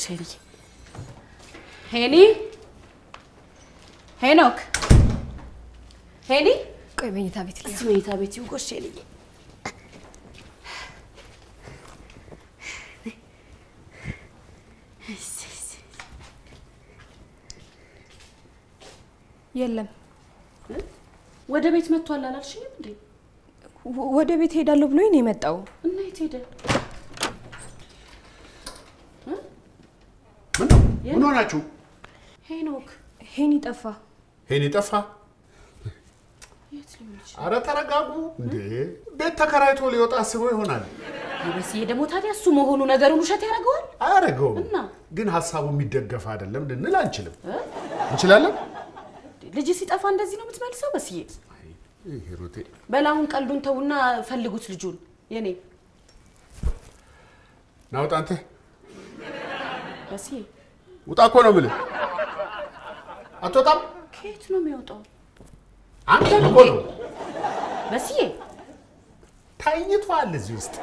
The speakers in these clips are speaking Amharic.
ጎሽ ሄኒ ሄኖክ ሄኒ ቆይ መኝታ ቤት ልያ መኝታ ቤት ይጎሽ ሄኒ የለም ወደ ቤት መጥቷል አላልሽኝም እንዴ? ወደ ቤት ሄዳለሁ ብሎኝ ነው የመጣው። እና የት ሄደ? ምን ሆናችሁ? ሄኖክ ሄኒ ጠፋ። ሄኒ ጠፋ? የት ሊሆን? አረ ተረጋጉ እንዴ! ቤት ተከራይቶ ሊወጣ አስቦ ይሆናል። ይበስዬ ደግሞ ታዲያ እሱ መሆኑ ነገሩን ውሸት ያደርገዋል? አያደርገውም። እና ግን ሐሳቡ የሚደገፍ አይደለም ልንል አንችልም። እንችላለን? ልጅ ሲጠፋ እንደዚህ ነው የምትመልሰው? በስዬ ሂሩቴ በላውን ቀልዱን ተውና ፈልጉት ልጁን። የኔ ናውጣ አንተ በስዬ ውጣ እኮ ነው የምልህ። አትወጣም? ከየት ነው የሚወጣው? አንተ እኮ ነው በስዬ ታይቷል እዚህ ውስጥ።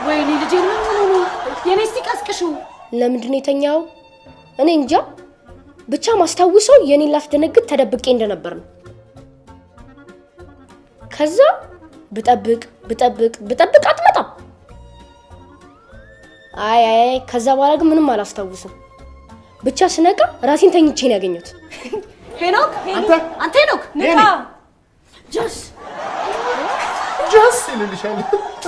ወይኔ ልጄ ምን ሆኖ ነው? የኔ እስቲ ቀስቅሽው። ለምንድን ነው የተኛው? እኔ እንጃ ብቻ ማስታውሰው የኔን ላስደነግጥ ተደብቄ እንደነበር ነው። ከዛ ብጠብቅ አትመጣም። አይ ከዛ በኋላ ግን ምንም አላስታውስም። ብቻ ስነቃ ራሴን ተኝቼ ነው ያገኘሁት። ሄኖክ አንተ ሄኖክ ንቃ። ጀስ ይልልሻል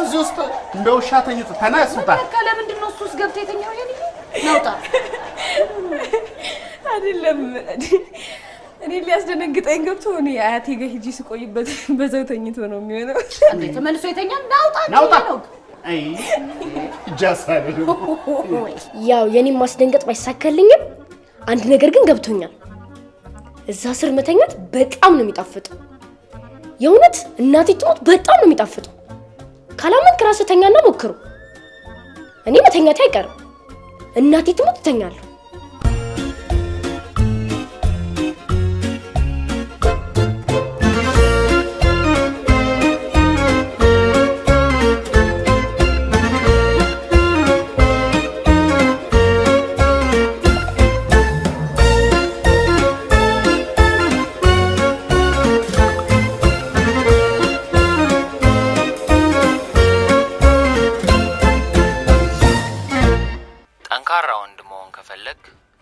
እዚህ ውስጥ እንደ ውሻ ተኝቶ ተነስታ። በቃ ለምንድን ነው እሱስ ገብቶ የተኛው? ሄኒ ናውጣ አይደለም እኔ ሊያስደነግጠኝ ገብቶ እኔ አያቴ ጋር ሂጂ ስቆይበት በዛው ተኝቶ ነው የሚሆነው። እንዴ ተመልሶ የተኛል? ናውጣ ሄኖክ። አይ ጃሳለ ያው የኔን ማስደንገጥ ባይሳካልኝም አንድ ነገር ግን ገብቶኛል። እዛ ስር መተኛት በጣም ነው የሚጣፍጠው። የእውነት እናቴ ትሞት በጣም ነው የሚጣፍጠው። ካላመንክ ራስህ ተኛና ሞክሩ። እኔ መተኛቴ አይቀርም። እናቴ ትሞት ተኛለሁ።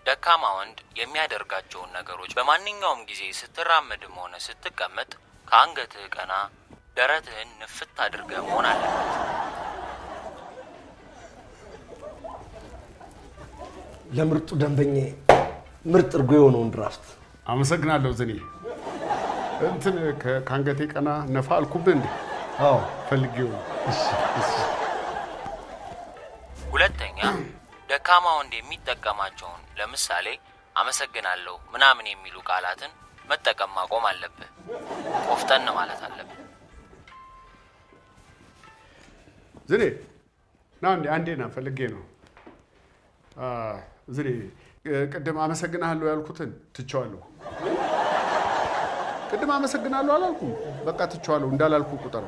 ደካማ ወንድ የሚያደርጋቸውን ነገሮች በማንኛውም ጊዜ ስትራመድም ሆነ ስትቀመጥ ከአንገትህ ቀና ደረትህን ንፍት አድርገህ መሆን አለበት። ለምርጡ ደንበኛ ምርጥ እርጎ የሆነውን ድራፍት አመሰግናለሁ። ዝኔ እንትን ከአንገቴ ቀና ነፋ አልኩብህ እንዴ? አዎ ፈልጌው። ሁለተኛ ደካማ ወንድ የሚጠቀማቸውን ለምሳሌ አመሰግናለሁ ምናምን የሚሉ ቃላትን መጠቀም ማቆም አለብህ። ቆፍጠን ማለት አለብህ። ዝኔ ና አንዴ ና ፈልጌ ነው። ዝኔ ቅድም አመሰግናለሁ ያልኩትን ትቼዋለሁ። ቅድም አመሰግናለሁ አላልኩም? በቃ ትቼዋለሁ። እንዳላልኩ ቁጥር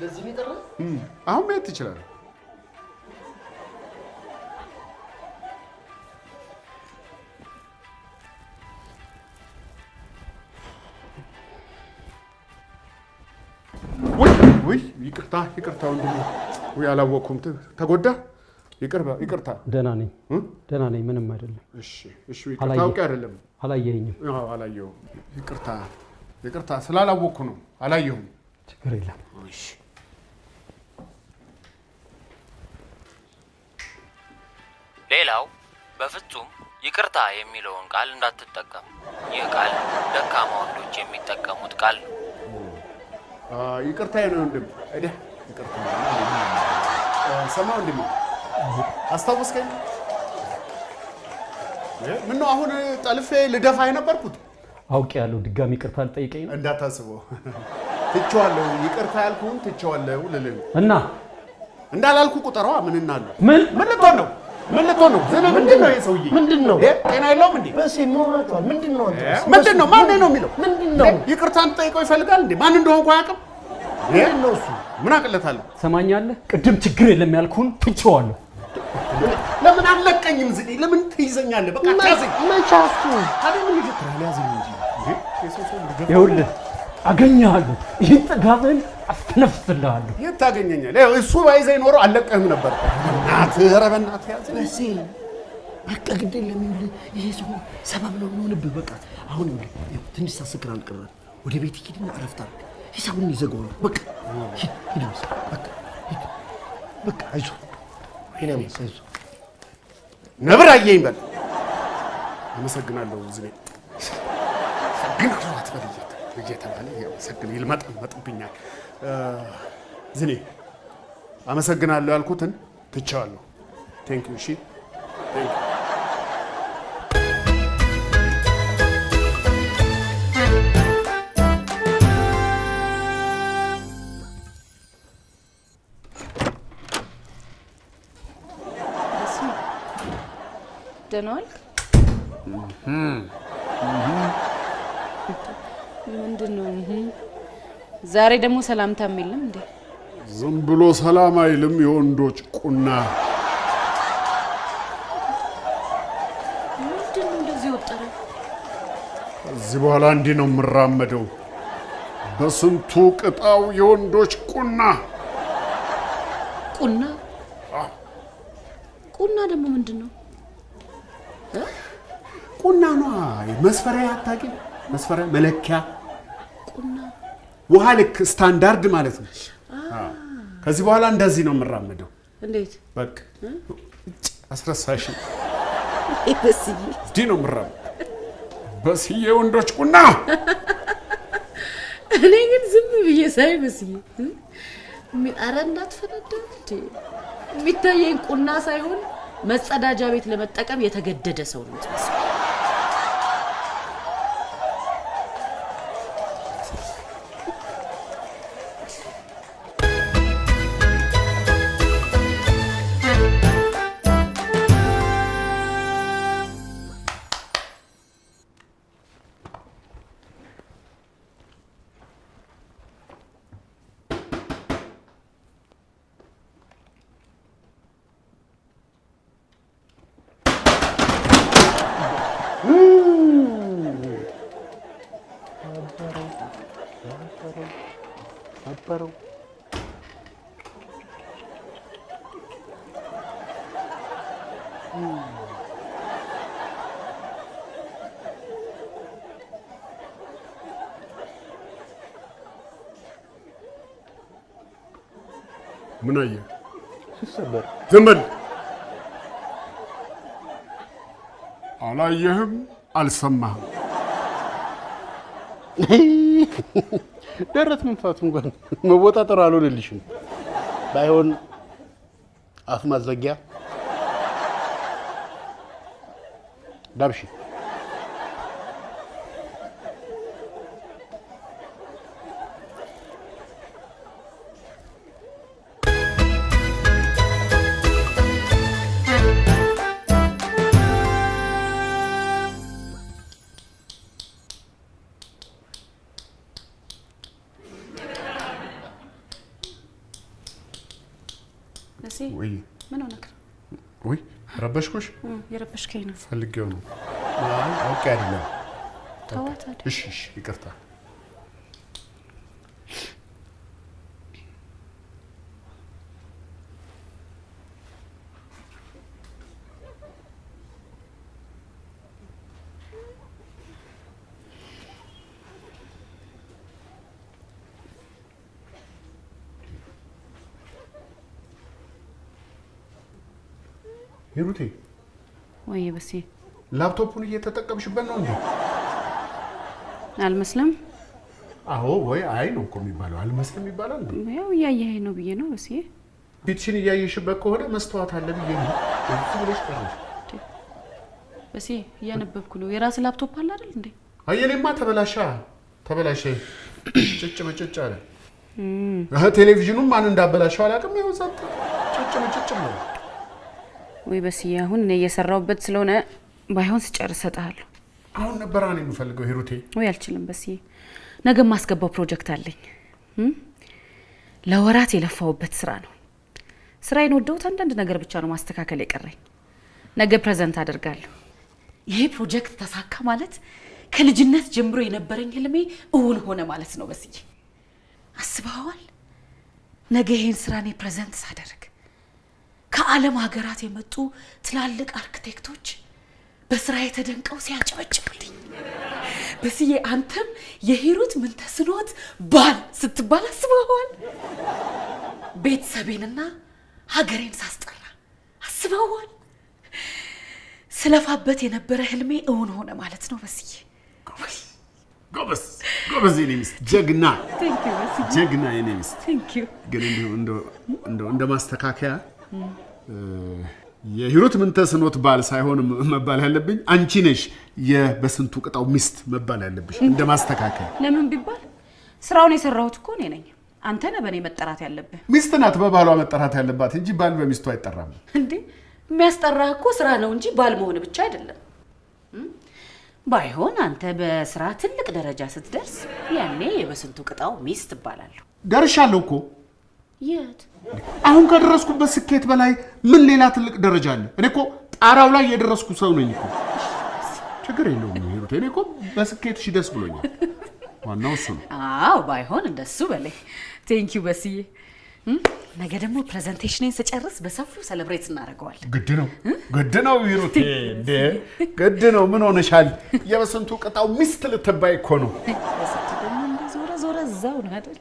ለዚህ ነው። አሁን መሄድ ትችላለህ። ውይ ይቅርታ ወንድሜ። ውይ አላወቅኩም። ተጎዳ? ይቅርታ። ደህና ነኝ ምንም አይደለም። እሺ ታውቂ አይደለም? አላየኸኝም? አዎ አላየሁም። ይቅርታ ስላላወቅኩ ነው። አላየሁም። ችግር የለም። እሺ ሌላው በፍጹም ይቅርታ የሚለውን ቃል እንዳትጠቀም። ይህ ቃል ደካማ ወንዶች የሚጠቀሙት ቃል ነው። ይቅርታ ነው ወንድም። ይቅርታ ሰማ ወንድሜ፣ አስታውስከኝ? ምን ነው አሁን ጠልፌ ልደፋ የነበርኩት? አውቄያለሁ። ድጋሚ ይቅርታ ልጠይቀኝ ነው? እንዳታስበው ትቼዋለሁ። ይቅርታ ያልኩህን ትቼዋለሁ ልልህ እና እንዳላልኩ ቁጠረዋ። ምን እናለው? ምን ልትሆን ነው? ምንድን ነው ይሄ ሰውዬ? ምንድን ነው? ጤና የለውም እንዴ? በሴ ኖራቷል። ምንድን ነው? ማን ነው የሚለው? ምንድን ነው? ይቅርታን ጠይቀው ይፈልጋል እንዴ? ማን እንደሆንኩ አያውቅም? ምንድን ነው እሱ? ምን አቅለታለሁ? ሰማኛለህ? ቅድም ችግር የለም ያልኩህን ትቼዋለሁ። ለምን አለቀኝም? ዝኔ ለምን ትይዘኛለህ? በቃ ያዘኝ። መቻሱ ታዲያ ምን ይገትራል? ያዘኝ እንጂ ይኸውልህ አገኘሃለሁ። ይህን ጥጋብህን አስተነፍስልሃለሁ። የት ታገኘኛለህ? ያው እሱ ባይዘኝ ኖሮ አለቀህም ነበር። እናትህ ኧረ በእናትህ ያዘኝ። በሴ በቃ ግድ የለም ይሄ ሰው ሰበብ ነው የሚሆንብህ። በቃ አሁን ትንሽ ሳስክር አልቀረም። ወደ ቤት ሂድና እረፍት አድርግ። ሂሳቡን ይዘጋው ነው በቃ ሂድ በቃ አይዞህ ይናምስ አይዞህ ነብር አየኝ በል። አመሰግናለሁ ዝኔ ግን አራት በልየት እየተባለ ያመሰግን ይልመጥብኛል። ዝኔ አመሰግናለሁ ያልኩትን ትቼዋለሁ። ቴንክ ዩ። እሺ ቴንክ ዩ። ደህና ዋልክ? ምንድን ነው ዛሬ ደግሞ ሰላምታ የለም እንዴ? ዝም ብሎ ሰላም አይልም የወንዶች ቁና። ምንድን ነው እንደዚህ ወጠረ? ከዚህ በኋላ እንዲህ ነው የምራመደው። በስንቱ ቅጣው የወንዶች ቁና። ቁና ቁና ደግሞ ምንድን ነው? ቁና ነው መስፈሪያ አታውቂም? መስፈሪያ መለኪያ ቁና ውሃ ልክ ስታንዳርድ ማለት ነው። ከዚህ በኋላ እንደዚህ ነው የምራመደው። እንዴት? በቃ አስረሳሽ በስዬ እንዲህ ነው የምራመደው። በስዬ ወንዶች ቁና። እኔ ግን ዝም ብዬ ሳይ በስዬ ኧረ እንዳትፈነዳ እንዴ! የሚታየኝ ቁና ሳይሆን መጸዳጃ ቤት ለመጠቀም የተገደደ ሰው ነው የምትመስለው። ምን አየህ? ዝም በል። አላየህም፣ አልሰማህም። ደረት መንፋቱ እንኳን መወጣጠር አልሆነልሽም። ባይሆን አፍ ማዘጊያ ዳብሽ። ወይ ምን ሆነክ? ወይ ረበሽኩሽ? የረበሽከኝ ነው። ፈልጌው ነው። አውቄ አይደለም። ተዋት አይደል? እሺ እሺ፣ ይቅርታ። ሂሩቴ ወይ በሴ ላፕቶፑን እየተጠቀምሽበት ነው እንዴ? አልመስለም። አዎ ወይ አይ ነው እኮ የሚባለው። አልመስለም ይባላል እንዴ? ያው እያየኸኝ ነው ብዬ ነው በሴ። ፊትሽን እያየሽበት ከሆነ መስተዋት አለ ብዬ ነው። እዚህ ብለሽ ቀረሽ። በሴ እያነበብኩ ነው። የራስ ላፕቶፕ አለ አይደል እንዴ? አየሌማ ተበላሻ። ጭጭ መጭጭ አለ። ቴሌቪዥኑም ማን እንዳበላሸው አላውቅም። ይኸው ዛት ጭጭ ነው። ወይ በስዬ አሁን እኔ እየሰራሁበት ስለሆነ ባይሆን ስጨርስ እሰጥሃለሁ። አሁን ነበር እኔ የምፈልገው ሂሩቴ። ወይ አልችልም በስዬ፣ ነገ ማስገባው ፕሮጀክት አለኝ። ለወራት የለፋውበት ስራ ነው። ስራዬን ወደውት አንዳንድ ነገር ብቻ ነው ማስተካከል የቀረኝ። ነገ ፕሬዘንት አደርጋለሁ። ይሄ ፕሮጀክት ተሳካ ማለት ከልጅነት ጀምሮ የነበረኝ ህልሜ እውን ሆነ ማለት ነው። በስዬ አስበዋል? ነገ ይሄን ስራ እኔ ፕሬዘንት ሳደርግ ከዓለም ሀገራት የመጡ ትላልቅ አርክቴክቶች በስራዬ ተደንቀው ሲያጨበጭቡልኝ፣ በስዬ አንተም የሂሩት ምንተስኖት ባል ስትባል አስበዋል? ቤተሰቤንና ሀገሬን ሳስጠራ አስበዋል? ስለፋበት የነበረ ህልሜ እውን ሆነ ማለት ነው። በስዬ ጎበዝ ጎበዝ የኔ ሚስት ጀግና ጀግና የኔ ሚስት። ግን እንደ ማስተካከያ የሂሩት ምንተስኖት ባል ሳይሆን መባል ያለብኝ አንቺ ነሽ የበስንቱ ቅጣው ሚስት መባል ያለብሽ እንደ ማስተካከያ። ለምን ቢባል ስራውን የሰራሁት እኮ እኔ ነኝ። አንተ ነህ በእኔ መጠራት ያለብህ። ሚስት ናት በባሏ መጠራት ያለባት እንጂ ባል በሚስቱ አይጠራም። እንዴ የሚያስጠራህ እኮ ስራ ነው እንጂ ባል መሆን ብቻ አይደለም። ባይሆን አንተ በስራ ትልቅ ደረጃ ስትደርስ ያኔ የበስንቱ ቅጣው ሚስት እባላለሁ። ደርሻለሁ እኮ። የት? አሁን ከደረስኩበት ስኬት በላይ ምን ሌላ ትልቅ ደረጃ አለ? እኔ እኮ ጣራው ላይ የደረስኩ ሰው ነኝ እኮ። ችግር የለውም ሂሩት፣ እኔ እኮ በስኬትሽ ደስ ብሎኛል። ዋናው እሱ ነው። አዎ ባይሆን እንደሱ በላይ። ቴንኪው በስዬ። ነገ ደግሞ ፕሬዘንቴሽኔን ስጨርስ በሰፊው ሴሌብሬት እናደርገዋለን። ግድ ነው ሂሩት፣ ግድ ነው። ምን ሆነሻል? የበስንቱ ቅጣው ሚስት ልትባይ እኮ ነው። በስንቱ ደግሞ ዞረ እዛው ነው አይደል?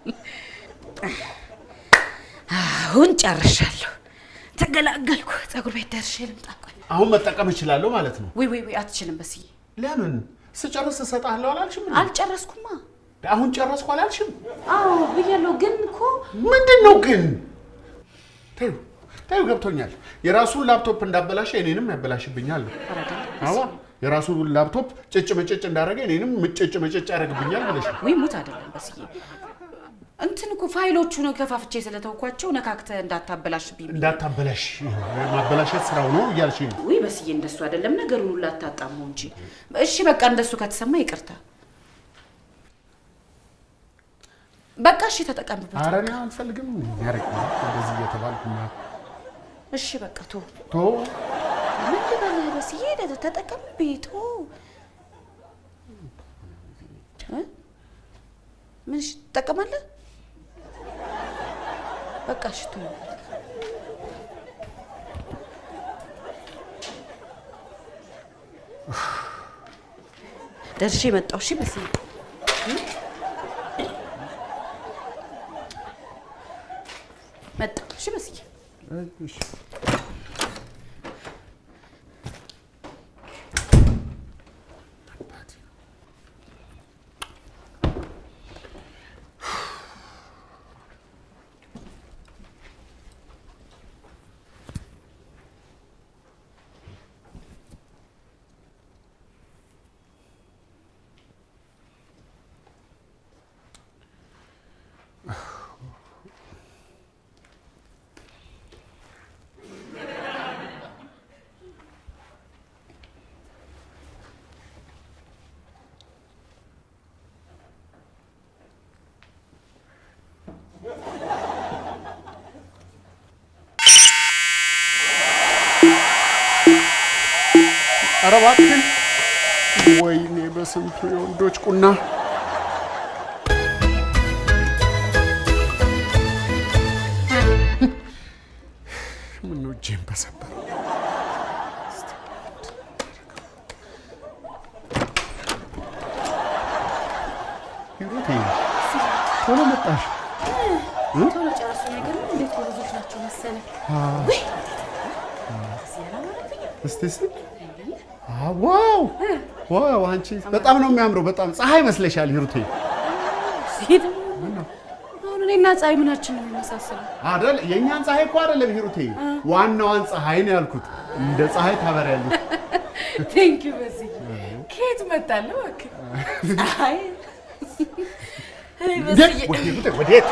አሁን ጨርሻለሁ፣ ተገላገልኩ። ፀጉር ቤት ደርሼ ልምጣ። አሁን መጠቀም እችላለሁ ማለት ነው? ወይ አትችልም በስዬ። ለምን? ስጨርስ እሰጥሃለሁ አላልሽም? አልጨረስኩማ። አሁን ጨረስኩ አላልሽም? አዎ ብያለሁ። ግን እኮ ምንድን ነው ግን? ተይው ገብቶኛል። የራሱን ላፕቶፕ እንዳበላሸ እኔንም ያበላሽብኛል። አዎ የራሱን ላፕቶፕ ጭጭ መጭጭ እንዳደረገ እኔንም ጭጭ መጭጭ ያደርግብኛል ብለሽ ወይ ሙት አይደለም በስዬ። እንትን እኮ ፋይሎቹ ነው ከፋፍቼ ስለተውኳቸው ነካክተህ እንዳታበላሽብኝ። እንዳታበላሽ ማበላሸት ስራው ነው እያልሽ ነው? ወይ በስዬ እንደሱ አይደለም፣ ነገሩን ሁሉ አታጣመው እንጂ። እሺ በቃ እንደሱ ከተሰማ ይቅርታ። በቃ እሺ ተጠቀምበት። ኧረ እኔ አልፈልግም ያረክ እንደዚህ እየተባልኩ ነው። እሺ በቃ ቶ ምን ልበልህ በስዬ፣ ተጠቀምበት። ምን ትጠቀማለህ? በቃ እሺ ቶ ደርሼ መጣሁ። እሺ በስዬ መጣሁ። እሺ በስዬ እሺ ኧረ እባክህ ወይኔ በስንቱ የወንዶች ቁና። ምነው እጄን በሰበር። ሂሩቴ ቶሎ መጣሽ? ቶሎ ጨረሱ። ነገር ነው እንዴት ብዙዎች ናቸው መሰለኝ። ወይ እስቲ ዋው አንቺ በጣም ነው የሚያምረው። በጣም ፀሐይ መስለሻል ሂሩቴ። አሁን እኔና ፀሐይ ምናችን ነው የሚመሳሰለው አይደል? የኛን ፀሐይ እኮ አይደለም ሂሩቴ፣ ዋናዋን ፀሐይ ነው ያልኩት። እንደ ፀሐይ ታበሪያለሽ። ቴንኪው በስዬ። ከየት መጣለህ? ፀሐይ ወዴት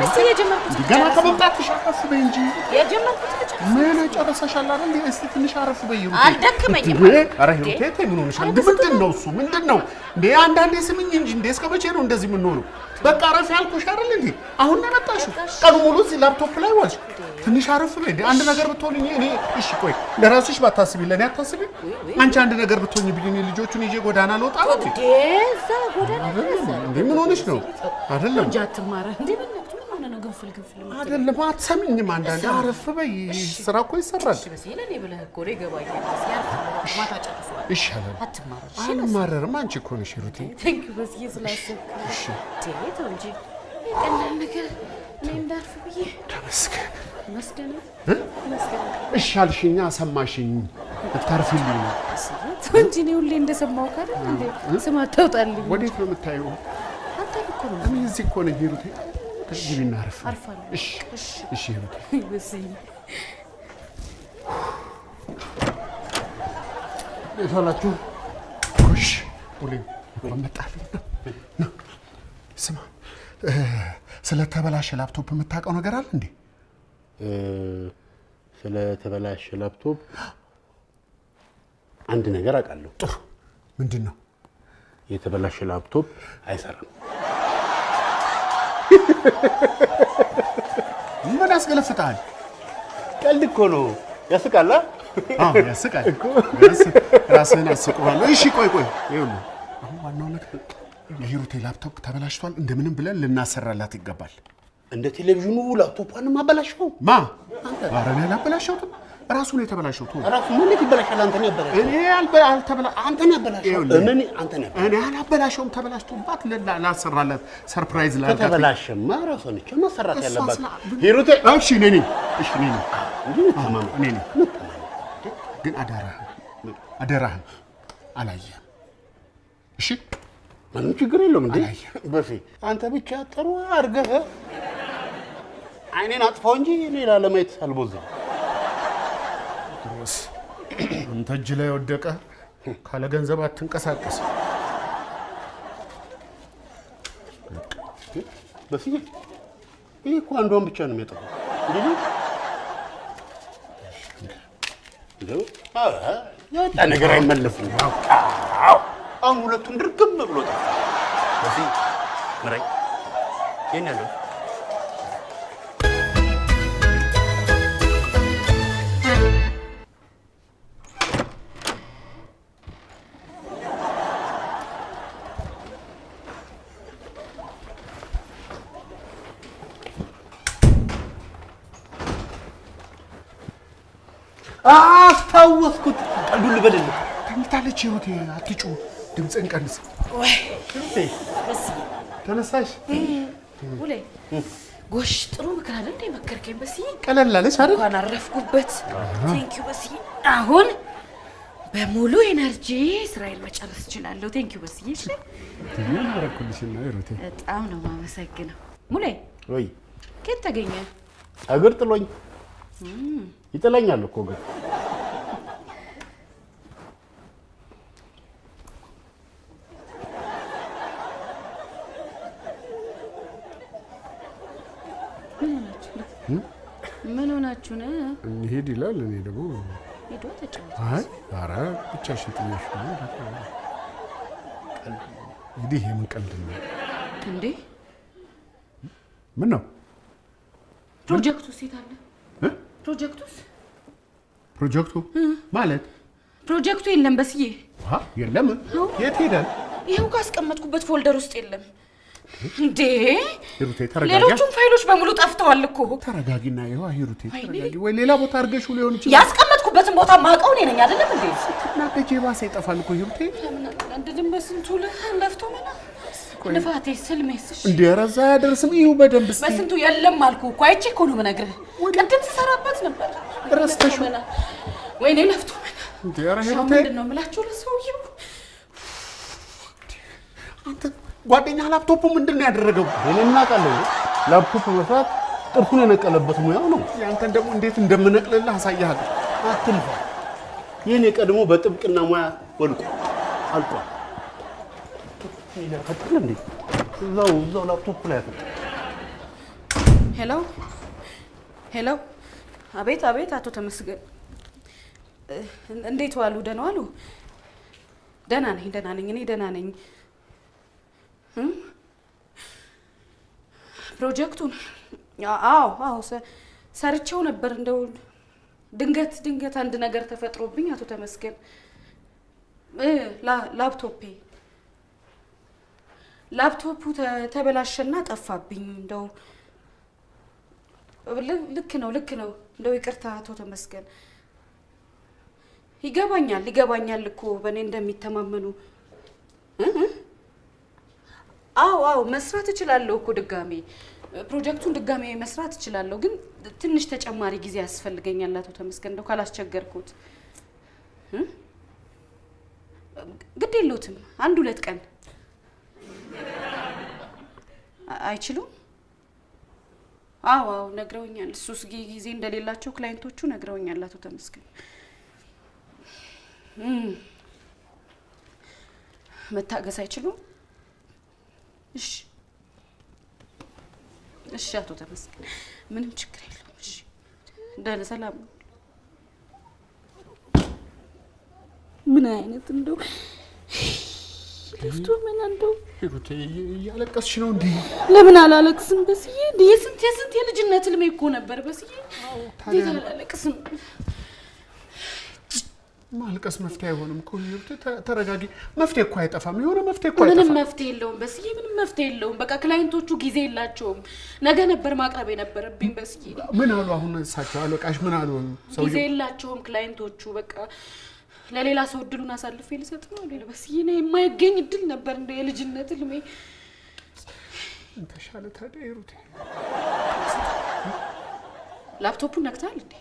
እስቲ የጀመርኩት ገና ከመምጣትሽ አረፍ በይ እንጂ የጀመርኩት ብቻ ምን ጨረሰሻል አይደል? እስቲ ትንሽ አረፍ በይ። አልደክመኝም። ኧረ ሂሩቴ ተይ፣ ምን ሆነሻል? ምንድን ነው እሱ? ምንድን ነው እንዴ? አንዳንዴ ስምኝ እንጂ እንዴ! እስከ መቼ ነው እንደዚህ የምንሆነው? በቃ አረፍ ያልኩሽ አይደል እንዴ? አሁን ነው የመጣሽው። ቀኑ ሙሉ እዚህ ላፕቶፕ ላይ ዋልሽ። ትንሽ አረፍ በይ እንዴ! አንድ ነገር ብትሆንኝ እኔ እሺ፣ ቆይ ለራስሽ ባታስቢ ለኔ አታስቢ። አንቺ አንድ ነገር ብትሆኝ ብዬ ልጆቹን ይዤ ጎዳና ልወጣ ነው እንዴ? እዛ ጎዳና እንዴ ምን ሆነሽ ነው? አይደለም ጃትማረ እንዴ በእናትህ ምን ሆነ ነው? ግንፍል አይደለም አትሰሚኝም። አንዳንዴ አረፍ በይ። ስራ እኮ ይሰራል። በስ ለኔ ብለህ እኮ ነው ይገባኛል። ሲያርፍ ማታ ጨርሰዋል። ይሻላል። አትማረ አልማረርም። አንቺ እኮ ነሽ ሂሩቴ። ቴንክ ዩ በስ ስላሰብክ። እሺ ተው እንጂ ቀላል ነገር እኔ እንዳርፍ ብዬ ተመስገን መስገን እሺ አልሽኛ፣ ሰማሽኝ። ልታርፊልኝ ነው ተው እንጂ እኔ ሁሌ እንደሰማው ካለ እንዴ ስማ አታውጣልኝ። ወዴት ነው የምታየው? አንተ እኮ ነው እኔ እዚህ እኮ ነኝ ሂሩቴ። ግቢና አረፍ። አርፋለሁ። እሺ እሺ ሂሩቴ። በስይ ይፈላችሁ እሺ ሁሌ መጣልኝ ነው። ስማ ስለተበላሸ ላፕቶፕ የምታውቀው ነገር አለ እንዴ? ስለተበላሸ ላፕቶፕ አንድ ነገር አውቃለሁ። ጥሩ። ምንድን ነው? የተበላሸ ላፕቶፕ አይሰራም። ምን አስገለፍታል? ቀልድ እኮ ነው። ያስቃል። አዎ ያስቃል እኮ። ራስህን አስቀዋለሁ። እሺ ቆይ ይኸውልህ፣ አሁን ዋናው ነገር የሂሩቴ ላፕቶፕ ተበላሽቷል። እንደምንም ብለን ልናሰራላት ይገባል። እንደ ቴሌቪዥኑ ላፕቶፓንም አበላሽው። ማ? ኧረ እኔ አላበላሸሁትም። ራሱ ነው የተበላሸው። ራሱ ምን ይበላሻል? አንተ ነው ያበላሸው። እኔ አንተ ነው ያበላሸው። እኔ አላበላሸውም። ተበላሽቶባት ላሰራላት ሰርፕራይዝ ላድርጋት። ተበላሸማ ራሷ ነች ማሰራት ያለባት ሂሩቴ። እሺ እኔ ነኝ። ግን አደራህን አላየህም። እሺ ምንም ችግር የለውም። እንዴ በፊ አንተ ብቻ ጥሩ አድርገህ አይኔን አጥፋው እንጂ ሌላ ለማየት አልቦዝም። ድሮስ አንተ እጅ ላይ ወደቀ ካለ ገንዘብ አትንቀሳቀስ። በፊ ይሄ እኮ አንዷን ብቻ ነው የሚያጠፋው። እንዴ ያጣ ነገር አይመለስም። አሁን ሁለቱን ድርግም ብሎ ጠፋ። በፊ ምራይ የኔ ያለው አስታወስኩት። ቀልዱን ልበልልህ። ተኝታለች ሂሩቴ። አትጩ፣ ድምፅን ቀንስ። ወይ በስ ተነሳሽ? ውሌ ጎሽ፣ ጥሩ ምክር አይደል እንዴ መከርከኝ። በስ ቀለል አለች አይደል? እንኳን አረፍኩበት። ቴንክ ዩ በስ። አሁን በሙሉ ኤነርጂ ስራዬን መጨረስ እችላለሁ። ቴንክ ዩ በስ። እሺ ምን አደረኩልሽና ሂሩቴ? በጣም ነው የማመሰግነው። ሙሌ ወይ ከየት ተገኘ? እግር ጥሎኝ ይጥለኛል እኮ ግን ምን ሆናችሁ ነው? እንሂድ ይላል። እኔ ደግሞ ሄዶ ተጫወተ። አይ ኧረ ብቻሽን ጥዬሽ ነው። እንግዲህ የምን ቀልድ ነው እንዴ? ምን ነው ፕሮጀክቱስ የት አለ? ፕሮጀክቱ ማለት ፕሮጀክቱ የለም በስዬ። የለም? የት ሄዳል? ይኸው ካስቀመጥኩበት ፎልደር ውስጥ የለም። እንዴ ሂሩቴ ተረጋጊ። ሌሎቹም ፋይሎች በሙሉ ጠፍተዋል እኮ። ተረጋጊና ይኸው ሂሩቴ ተረጋጊ። ወይ ሌላ ቦታ አድርገሽው ሊሆን ይችላል። ያስቀመጥኩበትን ቦታ ማውቀው እኔ ነኝ አይደለም እንዴ? ስትናደጂ ባሰ ይጠፋል እኮ ሂሩቴ። አንድም በስንቱ ለፍቶ መና ልፋቴ ስልሜስ እንዴ ረዛ ያደርስም። ይኸው በደንብ እስቲ በስንቱ የለም አልኩ እኮ። አይቼ እኮ ነው የምነግርህ። ቅድም ስሰራበት ነበር። ረስተሽው ወይኔ ለፍቶ መና እንዴ ኧረ ሂሩቴ ምንድን ነው የምላችሁ ለሰውዬው? አንተ ጓደኛ ላፕቶፑ ምንድን ነው ያደረገው? እኔ እናውቃለሁ። ላፕቶፕ መስራት ጥርሱን የነቀለበት ሙያው ነው። ያንተን ደግሞ እንዴት እንደምነቅልልህ አሳያለሁ። አትልፋ። የኔ ቀድሞ በጥብቅና ሙያ ወልቆ አልቋል። ይላፈጥል እንዴ እዛው ላፕቶፕ ላይ አለ። ሄሎ ሄሎ። አቤት አቤት። አቶ ተመስገን እንዴት ዋሉ? ደህና ዋሉ? ደህና ነኝ እኔ ደህና ነኝ። ፕሮጀክቱን አዎ ሰርቼው ነበር። እንደው ድንገት አንድ ነገር ተፈጥሮብኝ አቶ ተመስገን ላፕቶፑ ተበላሸና ጠፋብኝ። እንደው ልክ ነው እንደው ይቅርታ አቶ ተመስገን። ይገባኛል እኮ በእኔ እንደሚተማመኑ። አዎ መስራት እችላለሁ እኮ ፕሮጀክቱን ድጋሜ መስራት እችላለሁ። ግን ትንሽ ተጨማሪ ጊዜ ያስፈልገኛል አቶ ተመስገን፣ እንደው ካላስቸገርኩት። ግድ የለዎትም 1-2 ቀን አይችሉም? አዎ ነግረውኛል። እሱስ ጊዜ እንደሌላቸው ክላይንቶቹ ነግረውኛል አቶ ተመስገን። መታገስ አይችሉም? እሺ አቶ ተመስገን ምንም ችግር የለውም። እሺ ደህና ሰላም። ምን አይነት እንደው ለፍቶ ምን እንደው ሂሩቴ እያለቀስሽ ነው እንዴ? ለምን አላለቅስም በስዬ? እንዴ የስንት የልጅነት ህልሜ እኮ ነበር በስዬ። ታዲያ አላለቅስም? ማልቀስ መፍትሄ አይሆንም እኮ ሂሩቴ፣ ተረጋጊ። መፍትሄ እኮ አይጠፋም። የሆነ መፍትሄ እኮ አይጠፋም። ምንም መፍትሄ የለውም በስዬ፣ ምንም መፍትሄ የለውም። በቃ ክላይንቶቹ ጊዜ የላቸውም። ነገ ነበር ማቅረብ የነበረብኝ በስዬ። ምን አሉ አሁን እሳቸው አለቃሽ ምን አሉ? ጊዜ የላቸውም ክላይንቶቹ። በቃ ለሌላ ሰው እድሉን አሳልፌ ልሰጥ ነው። ሌላ በስዬ ነው የማይገኝ እድል ነበር እንደ የልጅነት ህልሜ። እንተሻለ ታዲያ ሂሩቴ። ላፕቶፑን ነክተሃል እንዴ?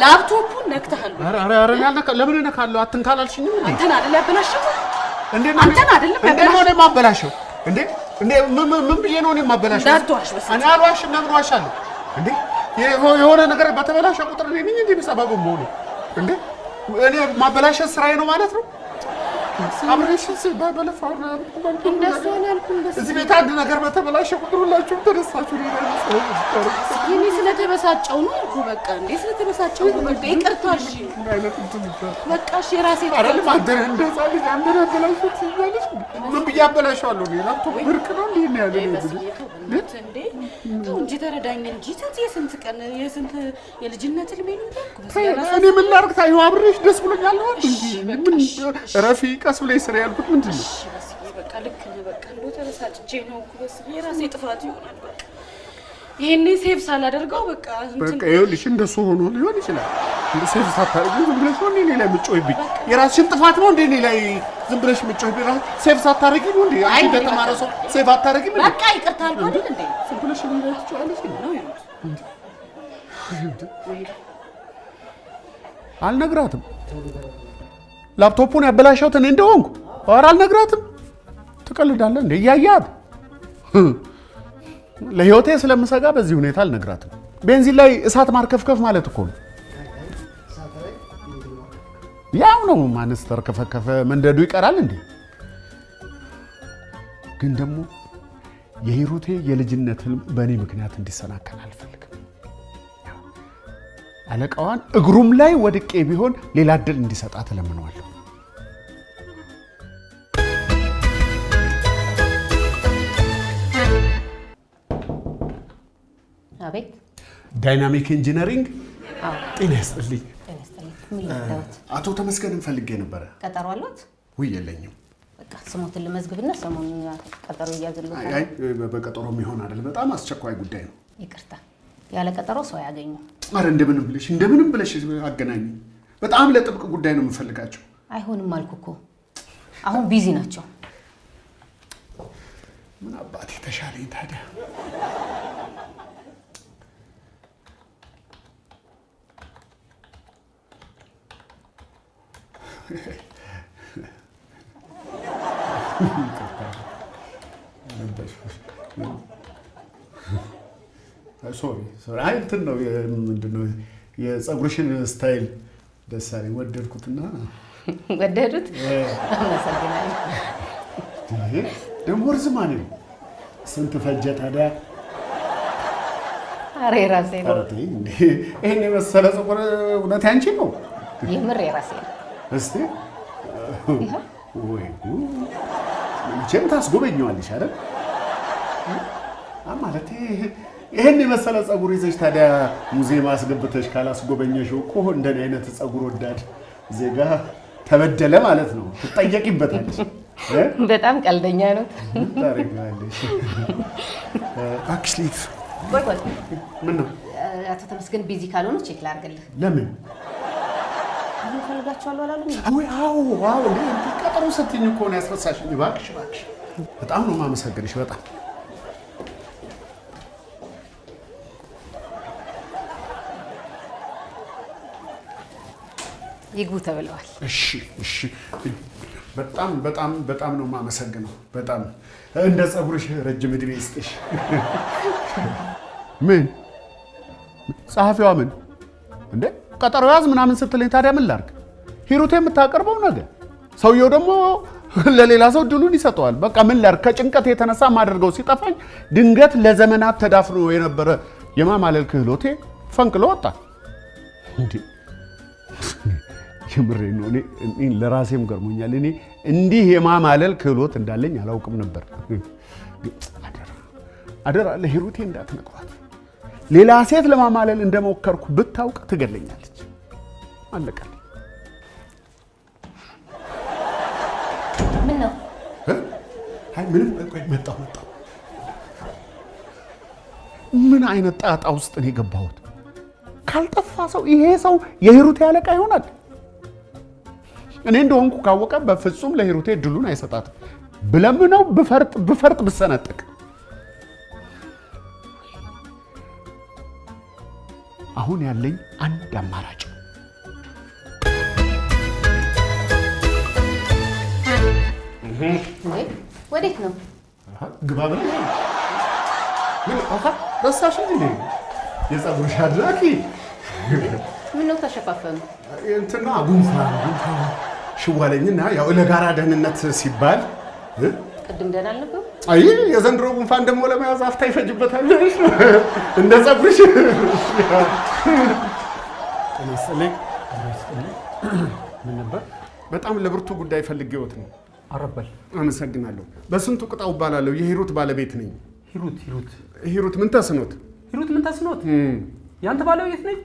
ላፕቶፑን ነክተሃል? ኧረ ለምን እነካለሁ? አትንካላልሽኝም እንዴ? አንተን አይደል ያበላሸው? አንተን አይደለም ያበላሸው? እንዴ ነው የማበላሸው? እንዴ ምን ብዬ ነው እኔ የማበላሸው? እንዳትዋሽ በስዬ። እኔ አልዋሽም። ለምን ዋሻለሁ እንዴ? የሆነ ነገር በተበላሸ ቁጥር እኔ ነኝ እንዴ ሰበብ መሆኑ? እንዴ እኔ ማበላሸት ስራዬ ነው ማለት ነው? አብሬሽ በለፋው ነው እንደሱ አላልኩም በስዬ። እዚህ ቤት አንድ ነገር በተበላሸ ቁጥር ሁላችሁም ተደሳችሁ ነው ያለው። እኔ ስለተበሳጨው ነው እኮ በቃ። እንዴ ስለተበሳጨው ነው በቃ። ይቅርታ እሺ። አይነት እንትን በቃ እሺ የራሴ አይደለም። አንተ እንደዛ ልጅ አንተ አበላሽት ይያለሽ። ምን ብዬ አበላሽዋለሁ? እኔ ላፕቶፕ ብርቅ ነው እንዴ ነው ያለው? እንዴ ተው እንጂ ተረዳኝ እንጂ። የስንት ቀን የስንት የልጅነት ህልሜ ነው እኮ። እኔ ምን ላድርግ? ታየው አብሬሽ ደስ ብሎኛል ነው እንጂ ምን ረፊ ቀስ ብለሽ ስራ ያልኩት ምንድን ነው? በቃ ልክ ነህ። በቃ እንደው ተበሳጭቼ ነው እኮ በስዬ። የራሴ ጥፋት ይሆናል በቃ። ይሄኔ ሴቭ ሳላደርገው በቃ በቃ ይኸውልሽ እንደሱ ሆኖ ሊሆን ይችላል። እንደ ሴቭ ሳታደርጊ ዝም ብለሽ ነው እኔ ላይ የምትጮይብኝ? የራስሽን ጥፋት ነው እንደ እኔ ላይ ዝም ብለሽ የምትጮይብኝ? ሴቭ ሳታደርጊ ነው እንዴ? አንቺ እንደተማረ ሰው ሴቭ አታደርጊም እንዴ? በቃ ይቅርታ አልኩ አይደል እንዴ? ዝም ብለሽ እኔ ላይ ትጮያለሽ ነው አልነግራትም። ላፕቶፑን ያበላሸሁት እኔ እንደሆንኩ ኧረ አልነግራትም። ትቀልዳለህ እንዴ? እያያት ለህይወቴ ስለምሰጋ በዚህ ሁኔታ አልነግራትም። ቤንዚን ላይ እሳት ማርከፍከፍ ማለት እኮ ነው። ያው ነው። ማንስ ተርከፈከፈ መንደዱ ይቀራል እንዴ? ግን ደግሞ የሂሩቴ የልጅነት ህልም በእኔ ምክንያት እንዲሰናከል አልፈልግም። አለቃዋን እግሩም ላይ ወድቄ ቢሆን ሌላ እድል እንዲሰጣት እለምነዋለሁ። አቤት። ዳይናሚክ ኢንጂነሪንግ። ጤና ይስጥልኝ። ምን አቶ ተመስገንን ፈልጌ ነበረ። ቀጠሮ አለት? ውይ የለኝም። በቃ ስሞትን ልመዝግብና ሰሞኑን ቀጠሮ እያዘልኩ። አይ በቀጠሮ የሚሆን አይደል፣ በጣም አስቸኳይ ጉዳይ ነው። ይቅርታ፣ ያለ ቀጠሮ ሰው አያገኙ። ኧረ እንደምንም ብለሽ አገናኝ። በጣም ለጥብቅ ጉዳይ ነው የምፈልጋቸው። አይሆንም አልኩ እኮ። አሁን ቢዚ ናቸው። ምን አባቴ ተሻለኝ ታዲያ። ሶሪ አይ እንትን ነው ምንድን ነው የፀጉርሽን ስታይል ደስ አለኝ፣ ወደድኩትና። ወደዱት? አመሰግናለሁ። ደግሞ ርዝማኔ ነው። ስንት ፈጀ ታዲያ? ኧረ የራሴ ነው። ኧረ ተይ እንዴ! ይሄን የመሰለ ፀጉር እውነት ያንቺ ነው? የምር የራሴ ነው። እስቲ ወይ መቼም ታስጎበኘዋለሽ አይደል? ማለት ይሄን የመሰለ ፀጉር ይዘሽ ታዲያ ሙዚየም አስገብተሽ ካላስጎበኘሽው እኮ እንደኔ አይነት ፀጉር ወዳድ ዜጋ ተበደለ ማለት ነው። ትጠየቂበታለሽ። በጣም ቀልደኛ ነው። ታረጋለሽ። አክቹሊ ቆይ ምን ነው አቶ ተመስገን ቢዚ ካልሆነ ቼክ ላድርግልህ። ለምን አሁን ፈልጋቸዋለሁ አላሉም? አዎ ቀጠሮ ስትኝ እኮ ነው ያስረሳሽኝ። እባክሽ በጣም ነው የማመሰግንሽ። በጣም ይግቡ ተብለዋል። እሺ በጣም ነው የማመሰግነው። በጣም እንደ ፀጉርሽ ረጅም ዕድሜ ይስጥሽ። ምን ጸሐፊዋ ምን እንዴ ቀጠሮ ያዝ ምናምን ስትለኝ ታዲያ ምን ላድርግ? ሂሩት የምታቀርበው ነገር ሰውየው ደግሞ ለሌላ ሰው ድሉን ይሰጠዋል። በቃ ምን ላድርግ? ከጭንቀት የተነሳ ማደርገው ሲጠፋኝ ድንገት ለዘመናት ተዳፍኖ የነበረ የማማለል ክህሎቴ ፈንቅሎ ወጣ። እንዴ የምሬ ነው። እኔ ለራሴም ገርሞኛል። እኔ እንዲህ የማማለል ክህሎት እንዳለኝ አላውቅም ነበር። አደራ ለሂሩቴ እንዳትነግሯት። ሌላ ሴት ለማማለል እንደሞከርኩ ብታውቅ ትገለኛለች። አለቀልኝ። ምን ነው? አይ ምንም። ቆይ መጣሁ። ምን አይነት ጣጣ ውስጥ ነው የገባሁት? ካልጠፋ ሰው ይሄ ሰው የሂሩቴ አለቃ ይሆናል። እኔ እንደሆንኩ ካወቀ በፍጹም ለሂሩቴ ድሉን አይሰጣትም። ብለምነው ብፈርጥ ብሰነጥቅ አሁን ያለኝ አንድ አማራጭ ወዴት ነው? ግባ ብለ ረሳሽ እንዴ? የፀጉርሽ አድናቂ ምን ነው ተሸፋፈኑ? እንትና ጉንፋን ሽዋለኝና ያው ለጋራ ደህንነት ሲባል ቅድም ደህና አልነበሩ? አይ የዘንድሮ ጉንፋን ደግሞ ለመያዝ አፍታ ይፈጅበታል። እንደ ፀጉርሽ ተነስልኝ። ምን ነበር? በጣም ለብርቱ ጉዳይ ፈልጌዎት ነው። አረበል አመሰግናለሁ። በስንቱ ቅጣው እባላለሁ። የሂሩት ባለቤት ነኝ። ሂሩት ምን ተስኖት? ያንተ ባለቤት ነኝ?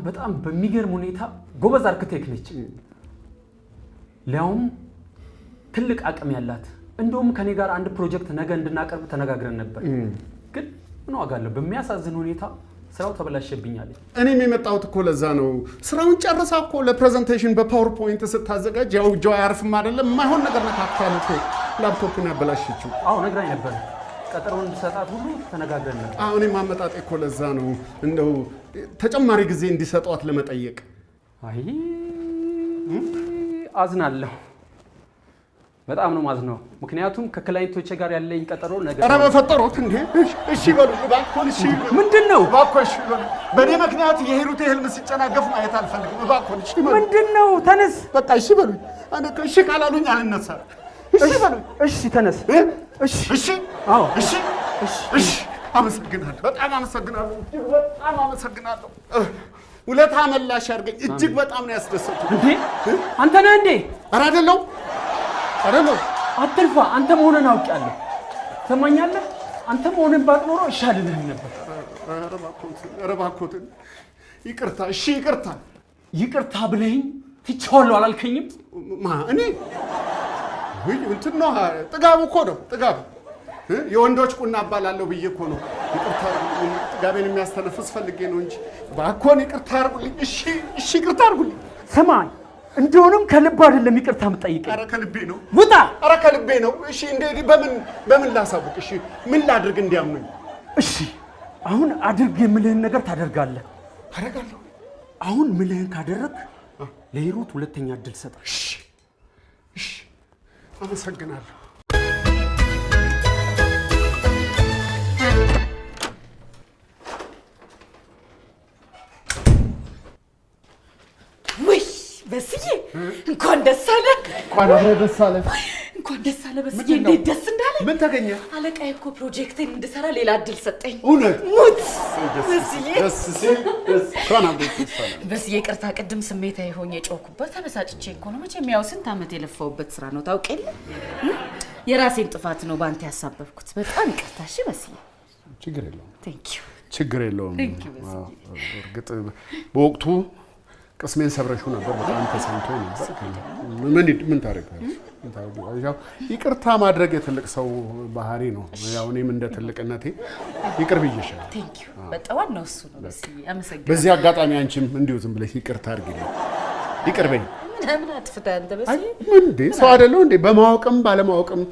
በጣም በሚገርም ሁኔታ ጎበዝ አርክቴክት ነች። ሊያውም ትልቅ አቅም ያላት። እንደውም ከኔ ጋር አንድ ፕሮጀክት ነገ እንድናቀርብ ተነጋግረን ነበር። ግን ምን ዋጋ አለው? በሚያሳዝን ሁኔታ ስራው ተበላሸብኛል። እኔም የመጣሁት እኮ ለዛ ነው። ስራውን ጨርሳ እኮ ለፕሬዘንቴሽን በፓወርፖይንት ስታዘጋጅ ያው እጇ አያርፍም አይደለም። የማይሆን ነገር ነካክታል እኮ ላፕቶፑን ያበላሸችው። አዎ ነግራኝ ነበር። ቀጠሮውን እንድሰጣት ሁሉ ተነጋግረን ነበር። አዎ እኔም አመጣጤ እኮ ለዛ ነው። እንደው ተጨማሪ ጊዜ እንዲሰጧት ለመጠየቅ። አይ አዝናለሁ። በጣም ነው ማዝነው። ምክንያቱም ከክላይንቶቼ ጋር ያለኝ ቀጠሮ ነገር ኧረ በፈጠሩት እንዴ! እሺ በሉ እባክዎን። እሺ ምንድነው? እባክዎን እሺ በሉ። በእኔ ምክንያት የሂሩቴ ህልም ሲጨናገፍ ማየት አልፈልግም። እባክዎን እሺ በሉ። ምንድነው? ተነስ በቃ እሺ በሉ። እኔ እሺ ካላሉኝ አልነሳም። እሺ በሉ። እሺ ተነስ። እሺ አዎ እሺ እሺ። አመሰግናለሁ። በጣም አመሰግናለሁ። በጣም አመሰግናለሁ። ውለታ መላሽ አድርገኝ። እጅግ በጣም ነው ያስደሰቱት። እንዴ አንተ ነህ እንዴ? ኧረ አይደለሁም። አትልፋ። አንተ መሆንህን አውቄያለሁ። ትሰማኛለህ? አንተ መሆንህን ባቅ ኖሮ እሻልልህ ነበር። ኧረ እባክዎትን ይቅርታ። እሺ ይቅርታ ብለኸኝ ትቼዋለሁ አላልከኝም? እኔ እንትን ነው ጥጋቡ እኮ ነው ጥጋቡ። የወንዶች ቁና እባላለሁ ብዬ እኮ ነው። ይቅርታ ጥጋቤን የሚያስተነፍስ ፈልጌ ነው እንጂ እባክዎን ይቅርታ አድርጉልኝ። እሺ ይቅርታ አድርጉልኝ። ስማኝ እንደሆነም ከልብ አይደለም ይቅርታ የምጠይቀኝ። ኧረ ከልቤ ነው። ውጣ! ኧረ ከልቤ ነው። እሺ እንዴ በምን ላሳውቅ? እሺ ምን ላድርግ እንዲያምኑኝ? እሺ አሁን አድርግ የምልህን ነገር ታደርጋለህ። አደርጋለሁ። አሁን ምልህን ካደረግ ለሂሩት ሁለተኛ እድል ሰጣለሁ። እሺ አመሰግናለሁ። በስዬ እንኳን ደስ አለ። እንኳን አብረህ ደስ አለ። አለ በስዬ እንዴት ደስ እንዳለ። ምን ተገኘ? አለቃዬ እኮ ፕሮጀክቴን እንድሰራ ሌላ እድል ሰጠኝ። እውነት ሙት በስዬ ደስ ሲል ደስ ካናበት ይሳላል። በስዬ ይቅርታ፣ ቅድም ስሜታዊ ሆኜ ጮኩበት። ተበሳጭቼ እኮ ነው። መቼም ያው ስንት ዓመት የለፋውበት ስራ ነው ታውቅ የለ። የራሴን ጥፋት ነው ባንተ ያሳበብኩት። በጣም ይቅርታ። እሺ በስዬ። ችግር የለውም። ቴንክ ዩ ችግር የለውም። እርግጥ በወቅቱ ቅስሜን ሰብረሽው ነበር። በጣም ተሰምቶኝ ነበር። ምን ታደርጋለሽ? ያው ይቅርታ ማድረግ የትልቅ ሰው ባህሪ ነው። ያው እኔም እንደ ትልቅነቴ ይቅር ብዬሻለሁ። ቴንክ ዩ በጣም ዋናው እሱ ነው። በስዬ አመሰግናለሁ። በዚህ አጋጣሚ አንቺም እንዲሁ ዝም ብለሽ ይቅርታ አድርጊልኝ። ይቅር በይኝ። ምን አጥፍተህ አንተ በስዬ? እንዴ ሰው አይደለሁ እንዴ? በማወቅም ባለማወቅም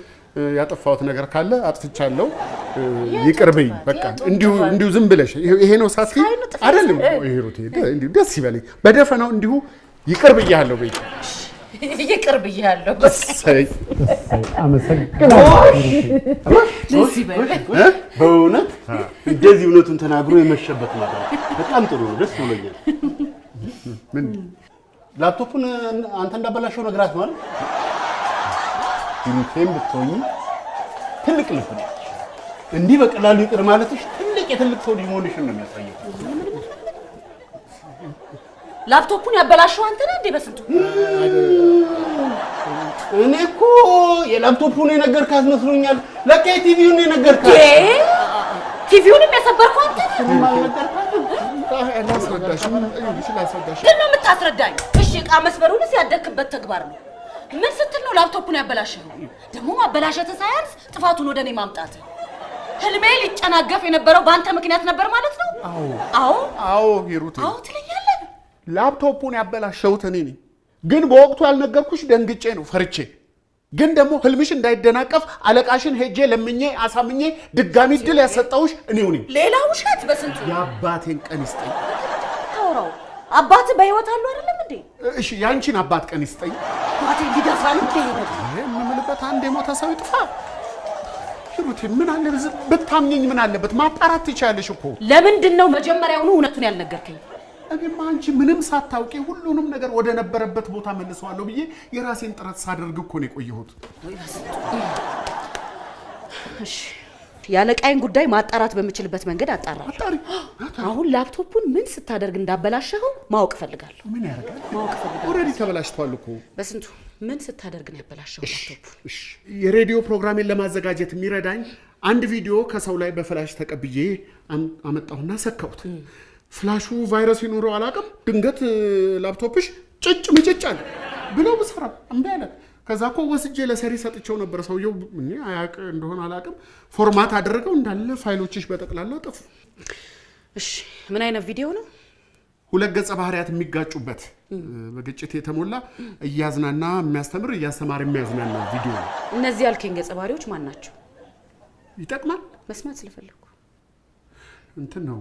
ያጠፋሁት ነገር ካለ አጥፍቻለሁ። ይቅር በይኝ። በቃ እንዲሁ ዝም ብለሽ ይሄ ነው ሳትይ አይደለም። ሂሩቴ እንዲሁ ደስ ይበለኝ በደፈናው እንዲሁ ይቅር ብያለሁ በይ። ይቅር ብያለሁ። እሰይ አመሰግናለሁ። ደስ ይበለኝ በእውነት እንደዚህ እውነቱን ተናግሮ የመሸበት ማለት በጣም ጥሩ ነው። ደስ ብሎኛል። ምን ላፕቶፑን አንተ እንዳበላሸው ነግራት ማለት ሂሩቴም ብትሆኚ ትልቅ ልብ ነው። እንዲህ በቀላሉ ይቅር ማለትሽ ትልቅ የትልቅ ሰው ልጅ መሆንሽን ነው የሚያሳየው። ላፕቶፑን ያበላሸው አንተ ነህ እንዴ? በስንቱ እኔ እኮ የላፕቶፑን የነገርካት መስሎኛል። ለካ የቲቪውን የነገርካት። ቲቪውን የሚያሰበርከው አንተ ነህ። ላስረዳሽ ግን ነው የምታስረዳኝ? እሺ ዕቃ መስበሩንስ ያደክበት ተግባር ነው። ምን ስትል ነው ላፕቶፑን ያበላሸው? ደግሞ ማበላሸት ሳያንስ ጥፋቱን ወደ እኔ ማምጣት። ህልሜ ሊጨናገፍ የነበረው በአንተ ምክንያት ነበር ማለት ነው? አዎ ሂሩቴ። አዎ ትለኛለህ። ላፕቶፑን ያበላሸሁት እኔ ነኝ። ግን በወቅቱ ያልነገርኩሽ ደንግጬ ነው፣ ፈርቼ። ግን ደግሞ ህልምሽ እንዳይደናቀፍ አለቃሽን ሄጄ ለምኜ አሳምኜ ድጋሚ ድል ያሰጠውሽ እኔው ነኝ። ሌላ ውሸት በስንቱ። የአባቴን ቀን ይስጠኝ። ታውራው አባት በህይወት አሉ አይደለም እንዴ? እሺ ያንቺን አባት ቀን ይስጠኝ። አባቴ ሊደፋ ነው እንዴ? የምምልበት አንድ የሞተ ሰው ይጥፋ። ሂሩቴ ምን አለ ብታምኚኝ፣ ምን አለበት ማጣራት ትችያለሽ እኮ። ለምንድን ነው መጀመሪያውኑ እውነቱን ያልነገርከኝ? እኔማ አንቺ ምንም ሳታውቂ ሁሉንም ነገር ወደ ነበረበት ቦታ መልሰዋለሁ ብዬ የራሴን ጥረት ሳደርግ እኮ ነው የቆየሁት። እሺ ያለቃይን ጉዳይ ማጣራት በምችልበት መንገድ አጣራለሁ። አሁን ላፕቶፑን ምን ስታደርግ እንዳበላሸኸው ማወቅ ፈልጋለሁ። ምን ያደርጋል? ማወቅ ፈልጋለሁ። ኦልሬዲ ተበላሽቷል እኮ። በስንቱ ምን ስታደርግ ነው ያበላሸኸው ላፕቶፑን? እሺ የሬዲዮ ፕሮግራሜን ለማዘጋጀት የሚረዳኝ አንድ ቪዲዮ ከሰው ላይ በፍላሽ ተቀብዬ አመጣሁና ሰካሁት። ፍላሹ ቫይረስ ይኖረው አላውቅም። ድንገት ላፕቶፕሽ ጭጭ ምጭጭ አለ ብለው ብሰራ እምቢ አለ። ከዛ እኮ ወስጄ ለሰሪ ሰጥቼው ነበር። ሰውየው ምን አያውቅ እንደሆነ አላውቅም። ፎርማት አደረገው እንዳለ ፋይሎችሽ በጠቅላላ ጠፉ። እሺ ምን አይነት ቪዲዮ ነው? ሁለት ገጸ ባህሪያት የሚጋጩበት በግጭት የተሞላ እያዝናና የሚያስተምር እያስተማር የሚያዝናና ቪዲዮ ነው። እነዚህ ያልከኝ ገጸ ባህሪዎች ማን ናቸው? ይጠቅማል መስማት ስለፈለኩ። እንትን ነው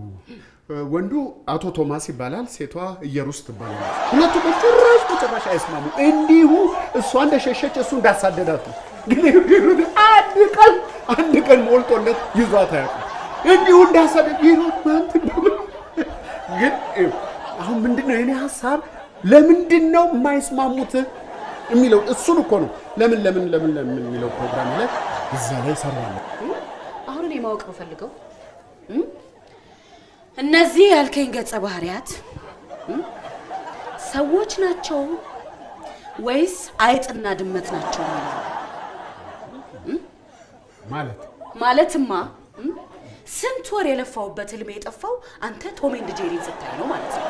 ወንዱ አቶ ቶማስ ይባላል፣ ሴቷ እየሩስ ትባላለች። ሁለቱ በጭራሽ አይስማሙ። እንዲሁ እሷ እንደሸሸች እሱ እንዳሳደዳት ነው። ግን አንድ ቀን ሞልቶለት ይዟት አያውቅም። እንዲሁ እንዳሳደድ ይሩት ማለት ነው። ግን አሁን ምንድነው የኔ ሐሳብ፣ ለምንድን ነው የማይስማሙት የሚለው እሱን እኮ ነው። ለምን የሚለው ፕሮግራም ላይ እዛ ላይ ሰራለሁ። አሁን እኔ ማወቅ ፈልገው እነዚህ ያልከኝ ገጸ ባህሪያት ሰዎች ናቸው ወይስ አይጥና ድመት ናቸው? ማለትማ ስንት ወር የለፋውበት ህልሜ የጠፋው አንተ ቶም ኤንድ ጄሪ ስታይ ነው ማለት ነው።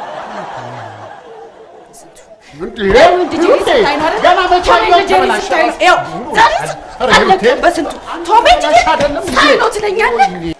በስንቱ ቶም ኤንድ ጄሪ ሳይ ነው ትለኛለህ?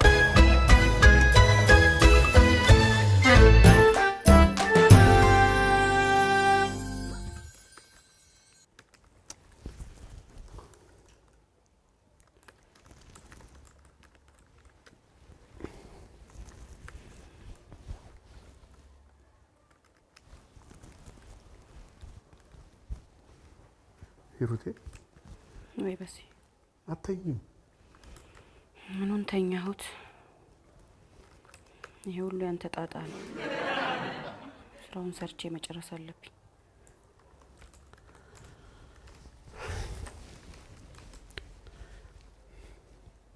ሂሩቴ ወይ በሲ አተኝም? ምኑን ተኛሁት? ይሄ ሁሉ ያንተ ጣጣ ነው። ስራውን ሰርቼ መጨረስ አለብኝ።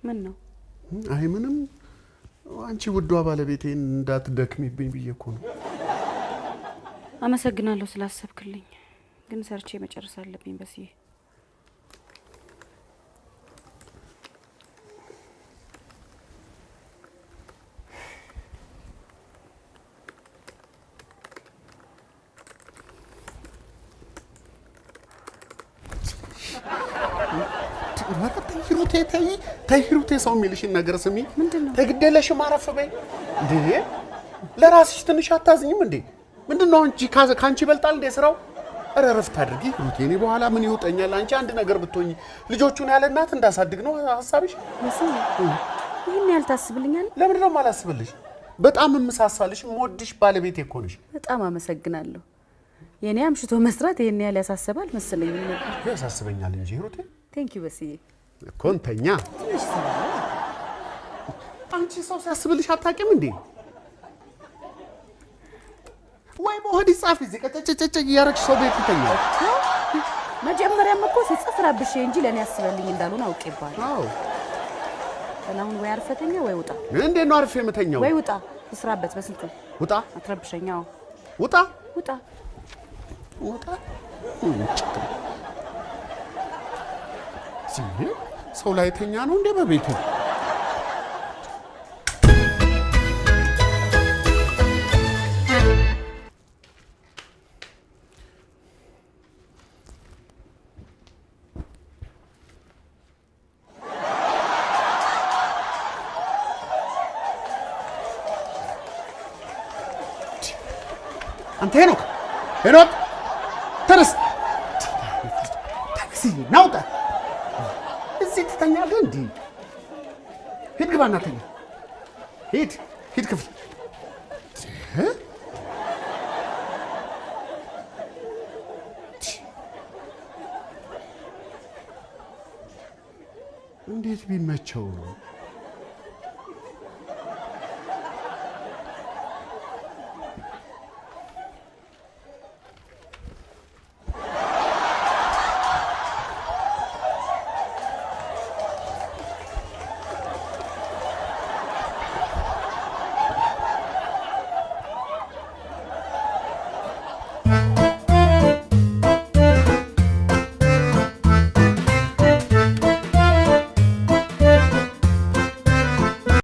ምን ነው? አይ ምንም። አንቺ ውዷ ባለቤቴ እንዳትደክሚብኝ ብዬ እኮ ነው። አመሰግናለሁ ስላሰብክልኝ፣ ግን ሰርቼ መጨረስ አለብኝ በስዬ። ተይ ሂሩቴ፣ ሰው የሚልሽን ነገር ስሚ። ምንድነው? ተግደለሽም አረፍ በይ እንዴ። ለራስሽ ትንሽ አታዝኝም እንዴ? ምንድነው አንቺ ካንቺ ይበልጣል እንዴ ስራው? ኧረ እረፍት አድርጊ ሂሩቴ። እኔ በኋላ ምን ይውጠኛል? አንቺ አንድ ነገር ብትሆኚ ልጆቹን ያለ እናት እንዳሳድግ ነው ሀሳብሽ? ይህን ያልታስብልኛል? ለምንድን ነው የማላስብልሽ? በጣም የምሳሳልሽ የምወድሽ ባለቤቴ እኮ ነሽ። በጣም አመሰግናለሁ። የኔ አምሽቶ መስራት ይሄን ያህል ያሳስባል መሰለኝ ነበር። ያሳስበኛል እንጂ ሂሩቴ። ቴንክ ዩ በስዬ። ኮንተኛ አንቺ ሰው ሲያስብልሽ አታውቂም እንዴ? ወይ በሆድ ጻፍ እዚህ ቀጨጨጨ እያረግሽ ሰው ቤት ይተኛል። መጀመሪያም እኮ ሲጽፍ ረብሼ እንጂ ለኔ ያስበልኝ እንዳልሆነ አውቄባለሁ። አዎ አሁን ወይ አርፈተኛ ወይ ውጣ። እንዴት ነው አርፌ የምተኛው? ወይ ውጣ፣ ይስራበት በስንቱ። ውጣ፣ አትረብሸኛው። ውጣ፣ ውጣ፣ ውጣ። ሰው ላይ ተኛ ነው እንዴ በቤቱ? አንተ ሄኖክ ተነስ። ታክሲ ናውጣ። እዚህ ትተኛለህ እንዴ? ሂድ ግባና ተኛ። ሂድ ክፍል። እንዴት ቢመቸው